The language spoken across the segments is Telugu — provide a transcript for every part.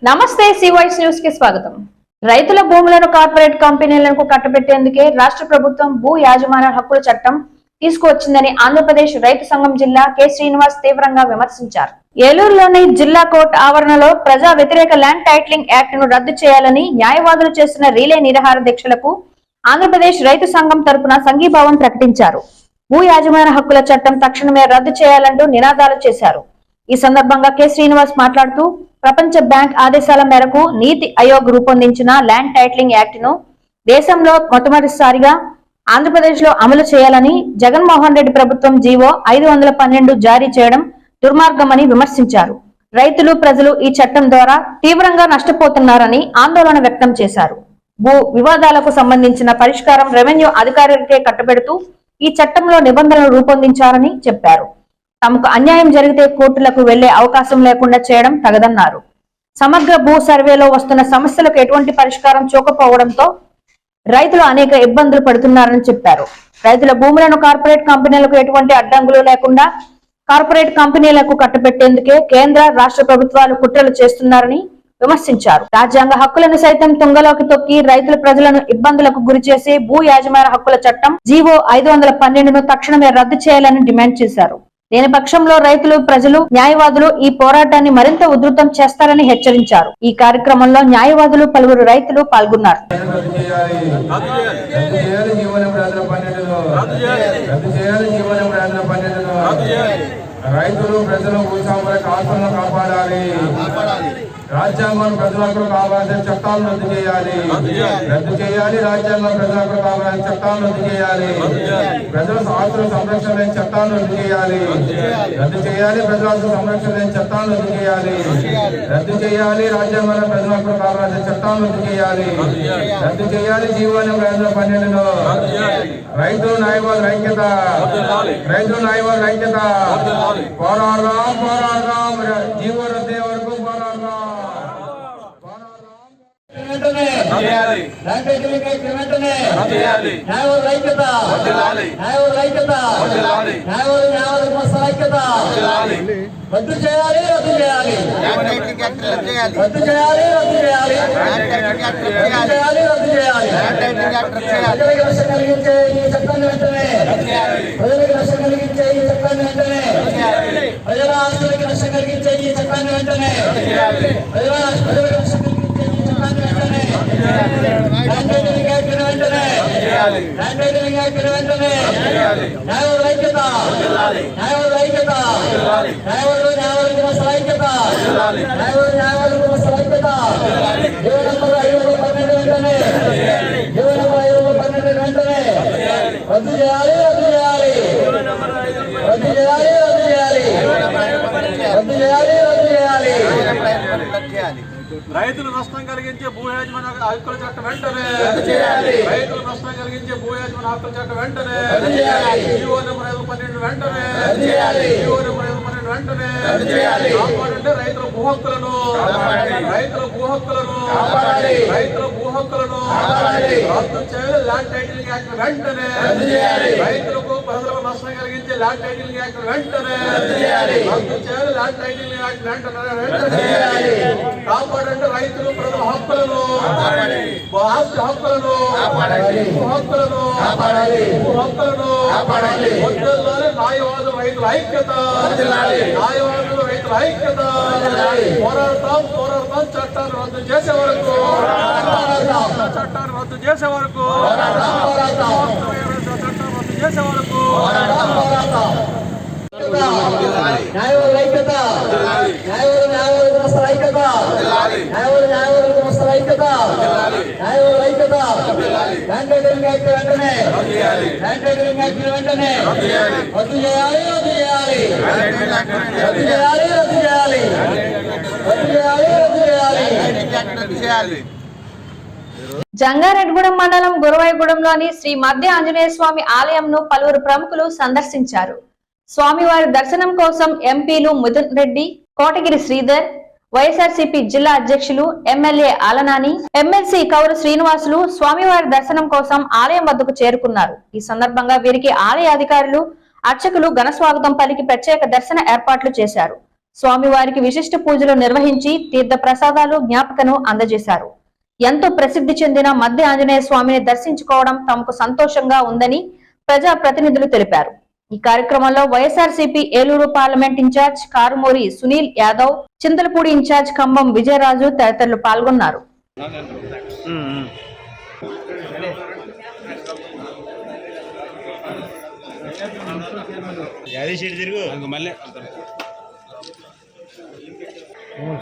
నమస్తే సివైస్ న్యూస్ కి స్వాగతం. రైతుల భూములను కార్పొరేట్ కంపెనీలకు కట్టబెట్టేందుకే రాష్ట్ర ప్రభుత్వం భూ యాజమాన హక్కుల చట్టం తీసుకువచ్చిందని ఆంధ్రప్రదేశ్ రైతు సంఘం జిల్లా కె శ్రీనివాస్ తీవ్రంగా విమర్శించారు. ఏలూరులోని జిల్లా కోర్టు ఆవరణలో ప్రజా వ్యతిరేక ల్యాండ్ టైటిలింగ్ యాక్ట్ ను రద్దు చేయాలని న్యాయవాదులు చేస్తున్న రీలే నిరాహార దీక్షలకు ఆంధ్రప్రదేశ్ రైతు సంఘం తరపున సంఘీభావం ప్రకటించారు. భూ యాజమాన హక్కుల చట్టం తక్షణమే రద్దు చేయాలంటూ నినాదాలు చేశారు. ఈ సందర్భంగా కె శ్రీనివాస్ మాట్లాడుతూ ప్రపంచ బ్యాంక్ ఆదేశాల మేరకు నీతి ఆయోగ్ రూపొందించిన ల్యాండ్ టైటిలింగ్ యాక్ట్ ను దేశంలో మొట్టమొదటిసారిగా ఆంధ్రప్రదేశ్ లో అమలు చేయాలని జగన్మోహన్ రెడ్డి ప్రభుత్వం జీవో 512 జారీ చేయడం దుర్మార్గమని విమర్శించారు. రైతులు ప్రజలు ఈ చట్టం ద్వారా తీవ్రంగా నష్టపోతున్నారని ఆందోళన వ్యక్తం చేశారు. భూ వివాదాలకు సంబంధించిన పరిష్కారం రెవెన్యూ అధికారులకే కట్టబెడుతూ ఈ చట్టంలో నిబంధనలు రూపొందించారని చెప్పారు. తమకు అన్యాయం జరిగితే కోర్టులకు వెళ్లే అవకాశం లేకుండా చేయడం తగదన్నారు. సమగ్ర భూ సర్వేలో వస్తున్న సమస్యలకు ఎటువంటి పరిష్కారం చూపకపోవడంతో రైతులు అనేక ఇబ్బందులు పడుతున్నారని చెప్పారు. రైతుల భూములను కార్పొరేట్ కంపెనీలకు ఎటువంటి అడ్డంకులు లేకుండా కార్పొరేట్ కంపెనీలకు కట్టబెట్టేందుకే కేంద్ర రాష్ట్ర ప్రభుత్వాలు కుట్రలు చేస్తున్నారని విమర్శించారు. రాజ్యాంగ హక్కులను సైతం తుంగలోకి తొక్కి రైతుల ప్రజలను ఇబ్బందులకు గురి చేసే భూ యాజమాన హక్కుల చట్టం జీవో 512ను తక్షణమే రద్దు చేయాలని డిమాండ్ చేశారు. లేని పక్షంలో రైతులు ప్రజలు న్యాయవాదులు ఈ పోరాటాన్ని మరింత ఉధృతం చేస్తారని హెచ్చరించారు. ఈ కార్యక్రమంలో న్యాయవాదులు పలువురు రైతులు పాల్గొన్నారు. రైతులు ప్రజలు ఆత్మను కాపాడాలి. రాజ్యాంగం ప్రజలకు కావాల్సిన చట్టాలను రద్దు చేయాలి. రాజ్యాంగం ప్రజలకు కావాల్సిన చట్టాలను రద్దు చేయాలి. ప్రజల ఆస్తుల సంరక్షణ లేని చట్టాలను రద్దు చేయాలి. ప్రజల సంరక్షణ లేని చట్టాలను రద్దు చేయాలి. రాజ్యాంగంలో ప్రజలకు కావాల్సిన చట్టాలను రద్దు చేయాలి. జీవో నెంబర్ 512లో రైతులు న్యాయవాదుల ఐక్యత. పోరాడదాం. జీవో రద్దు వరకు పోరాడదాం. రద్దు చేయాలి. ప్రజలకు నష్టం కలిగించే ఈ చట్టాన్ని వెంటనే ప్రజల ఆస్తులకి నష్టం కలిగించే ఈ చట్టాన్ని వెంటనే రైతులు నష్టం కలిగించే భూ యాజమాన హక్కుల చట్టం వెంటనే రైతులు నష్టం కలిగించే భూ యాజమాన హక్కుల చట్టం వెంటనే జీవో నెంబర్ 512 వెంటనే కాపాడంటే రైతుల భూ హక్కులను రద్దు చేయాలి. ల్యాండ్ టైటిలింగ్ యాక్ట్ వెంటనే రైతులకు ప్రజలకు నష్టం కలిగించే ల్యాండ్ టైటిలింగ్ యాక్ట్ వెంటనే రద్దు చేయాలి. ల్యాండ్ టైటిలింగ్ యాక్ట్ వెంటనే కాపాడంటే రైతులు ప్రజల హక్కులను ఆస్తి హక్కులను న్యాయవాదులు రైతుల ఐక్యత. పోరాడతాం. చట్టాన్ని రద్దు చేసే వరకు జంగారెడ్డిగూడెం మండలం గురవాయిగూడెంలోని శ్రీ మధ్య ఆంజనేయ స్వామి ఆలయంను పలువురు ప్రముఖులు సందర్శించారు. స్వామివారి దర్శనం కోసం ఎంపీలు మిథున్ రెడ్డి, కోటగిరి శ్రీధర్, వైఎస్ఆర్సీపీ జిల్లా అధ్యక్షులు ఎమ్మెల్యే ఆలనాని, ఎమ్మెల్సీ కౌరు శ్రీనివాసులు స్వామివారి దర్శనం కోసం ఆలయం వద్దకు చేరుకున్నారు. ఈ సందర్భంగా వీరికి ఆలయ అధికారులు, అర్చకులు ఘన స్వాగతం పలికి ప్రత్యేక దర్శన ఏర్పాట్లు చేశారు. స్వామివారికి విశిష్ట పూజలు నిర్వహించి తీర్థ ప్రసాదాలు జ్ఞాపకను అందజేశారు. ఎంతో ప్రసిద్ధి చెందిన మధ్య ఆంజనేయ స్వామిని దర్శించుకోవడం తమకు సంతోషంగా ఉందని ప్రజా ప్రతినిధులు తెలిపారు. ఈ కార్యక్రమంలో YSRCP Eluru parliament incharge Karumuri Sunil Yadav, Chintalapudi incharge Khammam Vijayaraju తదితరులు పాల్గొన్నారు.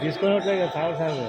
తీసుకున్నట్లే చాలా సార్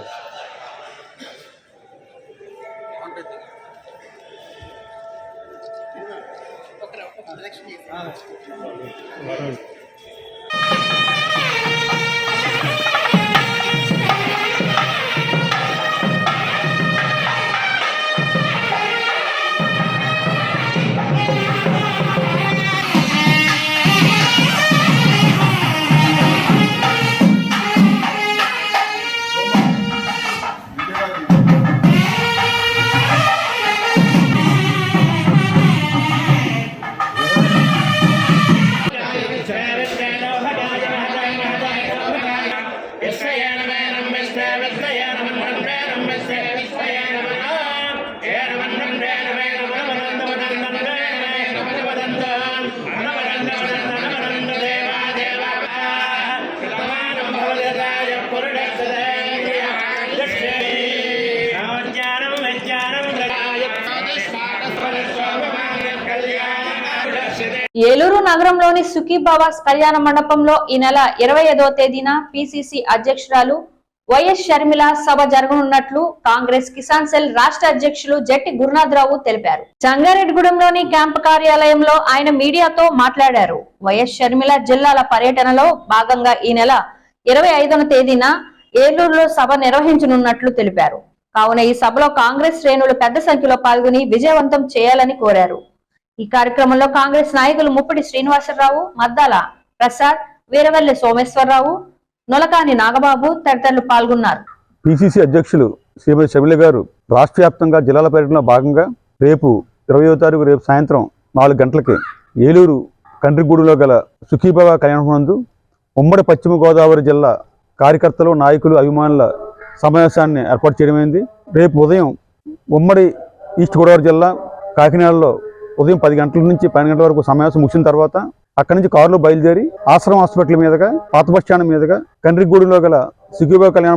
ఏలూరు నగరంలోని సుఖీభావాస్ కళ్యాణ మండపంలో ఈ నెల 25వ తేదీన పిసిసి అధ్యక్షురాలు వైఎస్ షర్మిల సభ జరగనున్నట్లు కాంగ్రెస్ కిసాన్ సెల్ రాష్ట్ర అధ్యక్షులు జట్టి గురునాథరావు తెలిపారు. జంగారెడ్డిగూడెంలోని క్యాంపు కార్యాలయంలో ఆయన మీడియాతో మాట్లాడారు. వైఎస్ షర్మిల జిల్లాల పర్యటనలో భాగంగా ఈ నెల 25వ తేదీన ఏలూరులో సభ నిర్వహించనున్నట్లు తెలిపారు. కావున ఈ సభలో కాంగ్రెస్ శ్రేణులు పెద్ద సంఖ్యలో పాల్గొని విజయవంతం చేయాలని కోరారు. ఈ కార్యక్రమంలో కాంగ్రెస్ నాయకులు ముప్పిడి శ్రీనివాసరావు, మద్దాల ప్రసాద్, వీరవల్లి సోమేశ్వరరావు, నొలకాని నాగబాబు తదితరులు పాల్గొన్నారు. పిసిసి అధ్యక్షులు శ్రీమతి షర్మిల గారు రాష్ట్ర వ్యాప్తంగా జిల్లాల పర్యటనలో భాగంగా రేపు 20వ తారీఖు రేపు సాయంత్రం 4 గంటలకి ఏలూరు కండ్రిగూడులో గల సుఖీభావ కళ్యాణమందు ఉమ్మడి పశ్చిమ గోదావరి జిల్లా కార్యకర్తలు, నాయకులు, అభిమానుల సమావేశాన్ని ఏర్పాటు చేయడమైంది. రేపు ఉదయం ఉమ్మడి ఈస్ట్ గోదావరి జిల్లా కాకినాడలో ఉదయం 10 గంటల నుంచి 12 గంటల వరకు సమావేశం ముగిసిన తర్వాత అక్కడి నుంచి కారులో బయలుదేరి ఆశ్రమ హాస్పిటల్ మీదుగా పాత బస్ స్టాండ్ మీదుగా కండ్రిగూడులో గల సుఖీభావ కళ్యాణ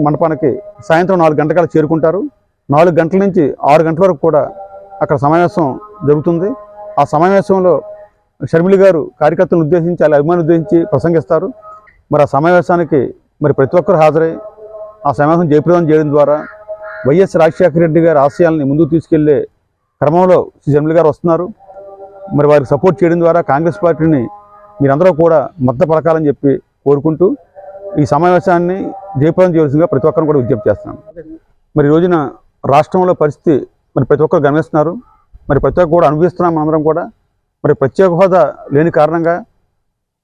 మండపానికి సాయంత్రం 4 గంటలకు చేరుకుంటారు. 4 గంటల నుంచి 6 గంటల వరకు కూడా అక్కడ సమావేశం జరుగుతుంది. ఆ సమావేశంలో షర్మిల గారు కార్యకర్తలను ఉద్దేశించి, అలా అభిమానులు ఉద్దేశించి ప్రసంగిస్తారు. మరి ఆ సమావేశానికి ప్రతి ఒక్కరు హాజరై ఆ సమావేశం జయప్రదం చేయడం ద్వారా వైఎస్ రాజశేఖర రెడ్డి గారి ఆశయాలని ముందుకు తీసుకెళ్లే క్రమంలో శ్రీ షర్మిల గారు వస్తున్నారు. మరి వారికి సపోర్ట్ చేయడం ద్వారా కాంగ్రెస్ పార్టీని మీరందరూ కూడా మద్దతు పలకాలని చెప్పి కోరుకుంటూ ఈ సమావేశాన్ని జయప్రదం చేయవలసిందిగా ప్రతి ఒక్కరిని కూడా విజ్ఞప్తి చేస్తున్నాను. మరి ఈ రోజున రాష్ట్రంలో పరిస్థితి ప్రతి ఒక్కరు గమనిస్తున్నారు. మరి ప్రతి ఒక్కరు కూడా అనుభవిస్తున్నాం. అందరం కూడా మరి ప్రత్యేక హోదా లేని కారణంగా,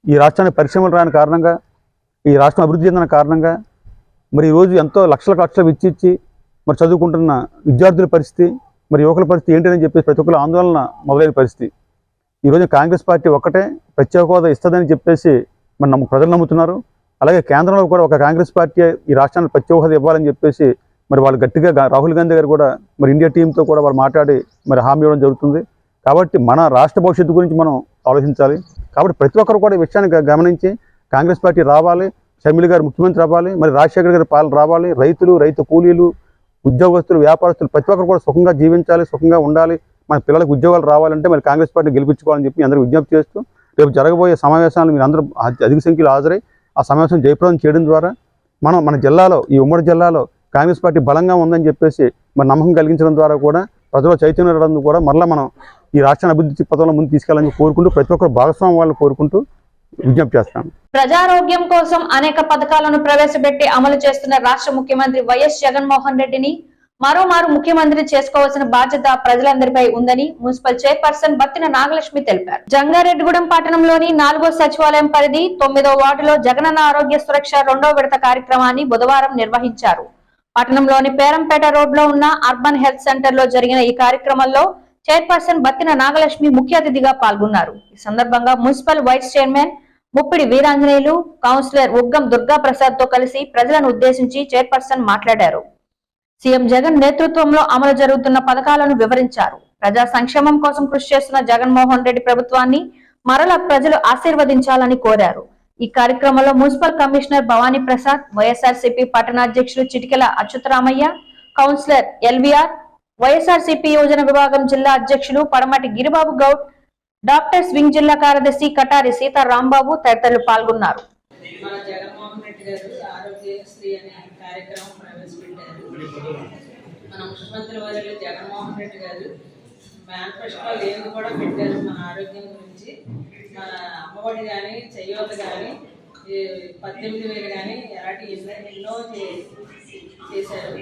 ఈ రాష్ట్రానికి పరిశ్రమలు రాని కారణంగా, ఈ రాష్ట్రం అభివృద్ధి చెందిన కారణంగా మరి ఈరోజు ఎంతో లక్షలు వెచ్చిచ్చి మరి చదువుకుంటున్న విద్యార్థుల పరిస్థితి, మరి యువకుల పరిస్థితి ఏంటని చెప్పేసి ప్రతి ఒక్కరు ఆందోళన మొదలైన పరిస్థితి. ఈరోజు కాంగ్రెస్ పార్టీ ఒక్కటే ప్రత్యేక హోదా ఇస్తుందని చెప్పేసి మరి ప్రజలు నమ్ముతున్నారు. అలాగే కేంద్రంలో కూడా ఒక కాంగ్రెస్ పార్టీ ఈ రాష్ట్రానికి ప్రత్యేక హోదా ఇవ్వాలని చెప్పేసి మరి వాళ్ళు గట్టిగా రాహుల్ గాంధీ గారు కూడా మరి ఇండియా టీంతో కూడా వాళ్ళు మాట్లాడి మరి హామీ ఇవ్వడం జరుగుతుంది. కాబట్టి మన రాష్ట్ర భవిష్యత్తు గురించి మనం ఆలోచించాలి. కాబట్టి ప్రతి ఒక్కరు కూడా ఈ విషయాన్ని గమనించి కాంగ్రెస్ పార్టీ రావాలి, షర్మిల గారు ముఖ్యమంత్రి అవ్వాలి, మరి రాజశేఖర గారి పాలన రావాలి, రైతు కూలీలు, ఉద్యోగస్తులు, వ్యాపారస్తులు ప్రతి ఒక్కరు కూడా సుఖంగా జీవించాలి, సుఖంగా ఉండాలి, మన పిల్లలకు ఉద్యోగాలు రావాలంటే మరి కాంగ్రెస్ పార్టీ గెలిపించుకోవాలని చెప్పి అందరూ విజ్ఞప్తి చేస్తూ రేపు జరగబోయే సమావేశాలను మీరు అందరూ అధిక సంఖ్యలో హాజరై ఆ సమావేశం జయప్రదం చేయడం ద్వారా మన జిల్లాలో, ఈ ఉమ్మడి జిల్లాలో కాంగ్రెస్ పార్టీ బలంగా ఉందని చెప్పేసి మరి నమ్మకం కలిగించడం ద్వారా కూడా ప్రజలు చైతన్యం రావడం కూడా మరలా మనం ఈ రాష్ట్రాన్ని అభివృద్ధి పథంలో ముందు తీసుకెళ్లాలని కోరుకుంటూ ప్రతి ఒక్కరు భాగస్వామ్యం వాళ్ళని కోరుకుంటూ విజ్ఞప్తి చేస్తాను. ప్రజారోగ్యం కోసం అనేక పథకాలను ప్రవేశపెట్టి అమలు చేస్తున్న రాష్ట్ర ముఖ్యమంత్రి వైఎస్ జగన్మోహన్ రెడ్డిని మరోమారు ముఖ్యమంత్రి చేసుకోవాల్సిన బాధ్యత ప్రజలందరిపై ఉందని మున్సిపల్ చైర్పర్సన్ బత్తిన నాగలక్ష్మి తెలిపారు. జంగారెడ్డిగూడెం పట్టణంలోని 4వ సచివాలయం పరిధి 9వ వార్డులో జగనన్న ఆరోగ్య సురక్ష 2వ విడత కార్యక్రమాన్ని బుధవారం నిర్వహించారు. పట్టణంలోని పేరంపేట రోడ్ లో ఉన్న అర్బన్ హెల్త్ సెంటర్ లో జరిగిన ఈ కార్యక్రమంలో చైర్పర్సన్ బత్తిన నాగలక్ష్మి ముఖ్య అతిథిగా పాల్గొన్నారు. ఈ సందర్భంగా municipal vice chairman Muppidi Veeranjaneyulu, councillor Uggam Durga Prasad తో కలిసి ప్రజలను ఉద్దేశించి చైర్పర్సన్ మాట్లాడారు. సీఎం జగన్ నేతృత్వంలో అమలు జరుగుతున్న పథకాలను వివరించారు. ప్రజా సంక్షేమం కోసం కృషి చేస్తున్న జగన్మోహన్ రెడ్డి ప్రభుత్వాన్ని మరలా ప్రజలు ఆశీర్వదించాలని కోరారు. ఈ కార్యక్రమంలో మున్సిపల్ కమిషనర్ భవానీ ప్రసాద్, వైఎస్ఆర్సీపీ పట్టణాధ్యక్షులు చిటికెల అచ్యుతరామయ్య, కౌన్సిలర్ ఎల్వీఆర్, వైఎస్ఆర్సీపీ యోజన విభాగం జిల్లా అధ్యక్షులు పడమటి గిరిబాబు గౌడ్, డాక్టర్స్ వింగ్ జిల్లా కార్యదర్శి కటారి సీతారాంబాబు తదితరులు పాల్గొన్నారు. మన జగన్మోహన్ రెడ్డి గారు ఆరోగ్యశ్రీ అనే కార్యక్రమం ప్రవేశపెట్టారు. మన ముఖ్యమంత్రి వారు జగన్మోహన్ రెడ్డి గారు మేనిఫెస్టోలో ఏది కూడా పెట్టారు మన ఆరోగ్యం గురించి. మన అమ్మఒడి కానీ, చెయ్యోత కానీ, 18,000 కానీ ఎలాంటి ఎన్నో చేశారు.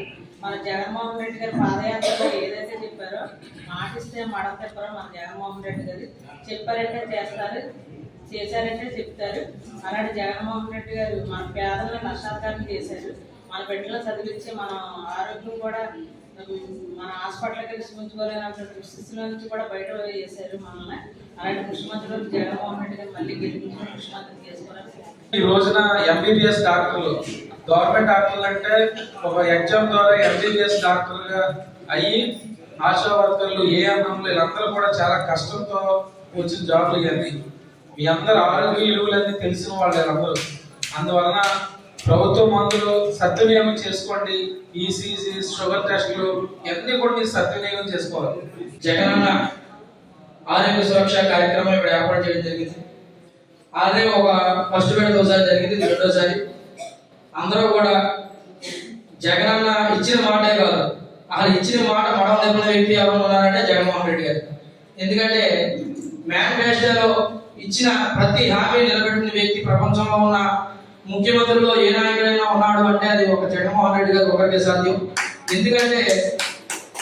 మన జగన్మోహన్ రెడ్డి గారు పాదయాత్రలో ఏదైతే చెప్పారో, మాటిస్తే మడం తిప్పారో మన జగన్మోహన్ రెడ్డి గారు చెప్పారంటే చేస్తారు, చేశారంటే చెప్తారు. అలాంటి జగన్మోహన్ రెడ్డి గారు మన పేదలను నష్టార్థాన్ని చేశారు. మన బిడ్డలు చదివించి మన ఆరోగ్యం కూడా మన హాస్పిటల్కి ఉంచుకోలేనటువంటి స్థితిలో నుంచి కూడా బయట చేశారు మనల్ని. అలాంటి ముఖ్యమంత్రులు జగన్మోహన్ రెడ్డి గారు మళ్ళీ గెలిపించిన ముఖ్యమంత్రి చేసుకోవాలి. ఈ రోజున ఎంబీబీఎస్ డాక్టర్లు, గవర్నమెంట్ డాక్టర్లు అంటే ఒక ఎగ్జామ్ ద్వారా ఎంబీబీఎస్ డాక్టర్గా అయ్యి ఆశా వర్కర్లు, ఏఎన్ఎంలు వీళ్ళందరూ కూడా చాలా కష్టంతో వచ్చిన జాబ్లు ఇవన్నీ. మీ అందరు ఆరోగ్య విలువలన్నీ తెలిసిన వాళ్ళు వీళ్ళందరూ. అందువలన ప్రభుత్వ మందులు సద్వినియోగం చేసుకోండి. ఈసీజీ, షుగర్ టెస్టులు ఇవన్నీ కూడా మీరు సద్వినియోగం చేసుకోవాలి. జగనన్న ఆరోగ్య సురక్ష కార్యక్రమం ఇక్కడ ఏర్పాటు చేయడం జరిగింది. అదే ఒక ఫస్ట్ విడత ఒకసారి జరిగింది, ఇది రెండోసారి. అందరూ కూడా జగనన్న ఇచ్చిన మాటే కాదు, అసలు ఇచ్చిన మాట మడం నిపుణ వ్యక్తి ఎవరు ఉన్నారంటే జగన్మోహన్ రెడ్డి గారు. ఎందుకంటే మేనిఫెస్టోలో ఇచ్చిన ప్రతి హామీ నిలబెట్టిన వ్యక్తి ప్రపంచంలో ఉన్న ముఖ్యమంత్రుల్లో ఏ నాయకుడైనా ఉన్నాడు అంటే అది ఒక జగన్మోహన్ రెడ్డి గారు ఒకరికే సాధ్యం. ఎందుకంటే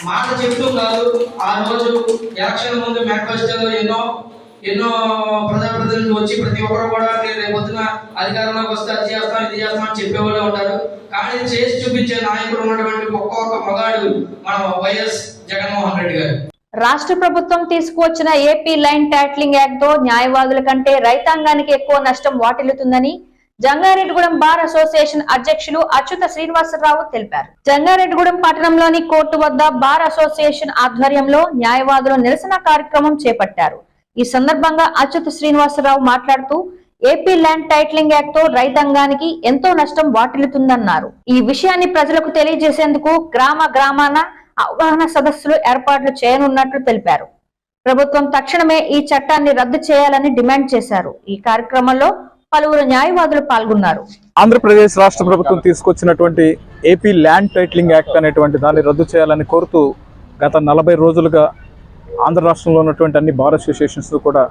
మాట చెప్తూ కాదు, ఆ రోజు ఎలక్షన్ ముందు మేనిఫెస్టోలో ఎన్నో ప్రజాప్రతినిధులు వచ్చి ప్రతి ఒక్కరు కూడా మీరు రేపొద్దున అధికారంలోకి వస్తే అది చేస్తాం, ఇది చేస్తాం అని చెప్పేవాళ్ళు ఉంటారు. కానీ చేసి చూపించే నాయకుడు ఉన్నటువంటి ఒక్కొక్క మగాడు మన వైఎస్ జగన్మోహన్ రెడ్డి గారు. రాష్ట్ర ప్రభుత్వం తీసుకువచ్చిన ఏపీ లైన్ టైటిలింగ్ యాక్ట్ తో న్యాయవాదుల కంటే రైతాంగానికి ఎక్కువ నష్టం వాటిల్లుతుందని జంగారెడ్డిగూడెం బార్ అసోసియేషన్ అధ్యక్షులు అచ్యుత శ్రీనివాసరావు తెలిపారు. జంగారెడ్డిగూడెం పట్టణంలోని కోర్టు వద్ద బార్ అసోసియేషన్ ఆధ్వర్యంలో న్యాయవాదులు నిరసన కార్యక్రమం చేపట్టారు. ఈ సందర్భంగా అచ్యుత శ్రీనివాసరావు మాట్లాడుతూ ఏపీ ల్యాండ్ టైటిలింగ్ యాక్ట్ తో రైతాంగానికి ఎంతో నష్టం వాటిల్లుతుందన్నారు. ఈ విషయాన్ని ప్రజలకు తెలియజేసేందుకు గ్రామాన అవగాహన సదస్సులు ఏర్పాట్లు చేయనున్నట్లు తెలిపారు. ప్రభుత్వం తక్షణమే ఈ చట్టాన్ని రద్దు చేయాలని డిమాండ్ చేశారు. ఈ కార్యక్రమంలో పలువురు న్యాయవాదులు పాల్గొన్నారు. ఆంధ్రప్రదేశ్ రాష్ట్ర ప్రభుత్వం తీసుకొచ్చినటువంటి ఏపీ ల్యాండ్ టైటిలింగ్ యాక్ట్ అనేటువంటి దాన్ని రద్దు చేయాలని కోరుతూ గత 40 రోజులుగా ఆంధ్ర రాష్ట్రంలో ఉన్నటువంటి అన్ని బార్ అసోసియేషన్స్ కూడా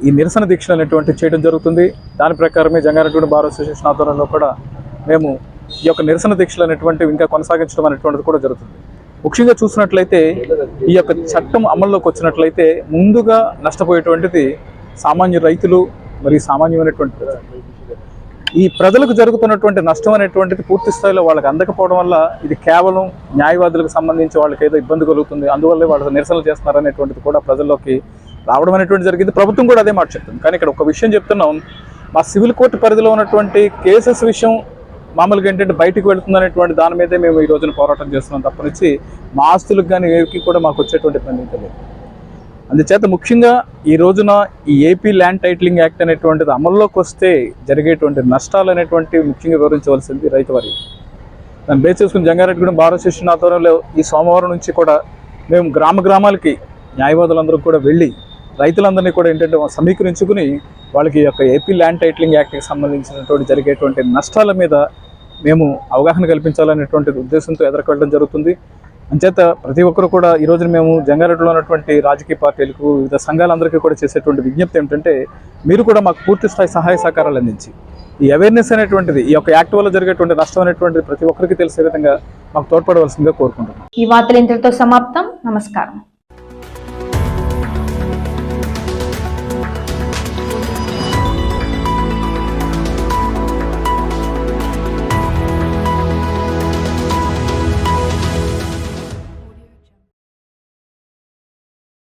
ఈ నిరసన దీక్షలు అనేటువంటి చేయడం జరుగుతుంది. దాని ప్రకారమే జంగారెడ్డిగూడెం బార్ అసోసియేషన్ ఆధ్వర్యంలో కూడా మేము ఈ యొక్క నిరసన దీక్షలు అనేటువంటివి ఇంకా కొనసాగించడం అనేటువంటిది కూడా జరుగుతుంది. ముఖ్యంగా చూసినట్లయితే ఈ యొక్క చట్టం అమల్లోకి వచ్చినట్లయితే ముందుగా నష్టపోయేటువంటిది సామాన్య రైతులు మరియు సామాన్యమైనటువంటి ప్రజలు. ఈ ప్రజలకు జరుగుతున్నటువంటి నష్టం అనేటువంటిది పూర్తి స్థాయిలో వాళ్ళకి అందకపోవడం వల్ల ఇది కేవలం న్యాయవాదులకు సంబంధించి వాళ్ళకి ఏదో ఇబ్బంది కలుగుతుంది, అందువల్లే వాళ్ళు నిరసనలు చేస్తున్నారు అనేటువంటిది కూడా ప్రజల్లోకి రావడం అనేటువంటి జరిగింది. ప్రభుత్వం కూడా అదే మాట చెప్తుంది. కానీ ఇక్కడ ఒక విషయం చెప్తున్నాం, మా సివిల్ కోర్టు పరిధిలో ఉన్నటువంటి కేసెస్ విషయం మామూలుగా ఏంటంటే బయటకు వెళుతుంది అనేటువంటి దాని మీదే మేము ఈ రోజున పోరాటం చేస్తున్నాం తప్పనిచ్చి మా ఆస్తులకు కానీ ఏకి కూడా మాకు వచ్చేటువంటి ఇబ్బంది తెలియదు. అందుచేత ముఖ్యంగా ఈ రోజున ఈ ఏపీ ల్యాండ్ టైటిలింగ్ యాక్ట్ అనేటువంటిది అమల్లోకి వస్తే జరిగేటువంటి నష్టాలు అనేటువంటివి ముఖ్యంగా వివరించవలసింది రైతు వారి. దాన్ని బేస్ చేసుకుని జంగారెడ్డిగూడెం బార్ అసోసియేషన్ ఆధ్వర్యంలో ఈ సోమవారం నుంచి కూడా మేము గ్రామాలకి న్యాయవాదులందరూ కూడా వెళ్ళి రైతులందరినీ కూడా ఏంటంటే సమీకరించుకుని వాళ్ళకి యొక్క ఏపీ ల్యాండ్ టైటిలింగ్ యాక్ట్కి సంబంధించినటువంటి జరిగేటువంటి నష్టాల మీద మేము అవగాహన కల్పించాలనేటువంటి ఉద్దేశంతో ఎదుర్కొనడం జరుగుతుంది. అంచేత ప్రతి ఒక్కరు కూడా ఈ రోజున మేము జంగారెడ్డిలో ఉన్నటువంటి రాజకీయ పార్టీలకు వివిధ సంఘాలందరికీ కూడా చేసేటువంటి విజ్ఞప్తి ఏమిటంటే మీరు కూడా మాకు పూర్తి స్థాయి సహాయ సహకారాలు అందించి ఈ అవేర్నెస్ అనేటువంటిది ఈ యొక్క యాక్ట్ వల్ల జరిగేటువంటి నష్టం అనేటువంటిది ప్రతి ఒక్కరికి తెలిసే విధంగా మాకు తోడ్పడవలసిందిగా కోరుకుంటున్నాం. ఈ వార్తలు ఇంతటితో సమాప్తం. నమస్కారం.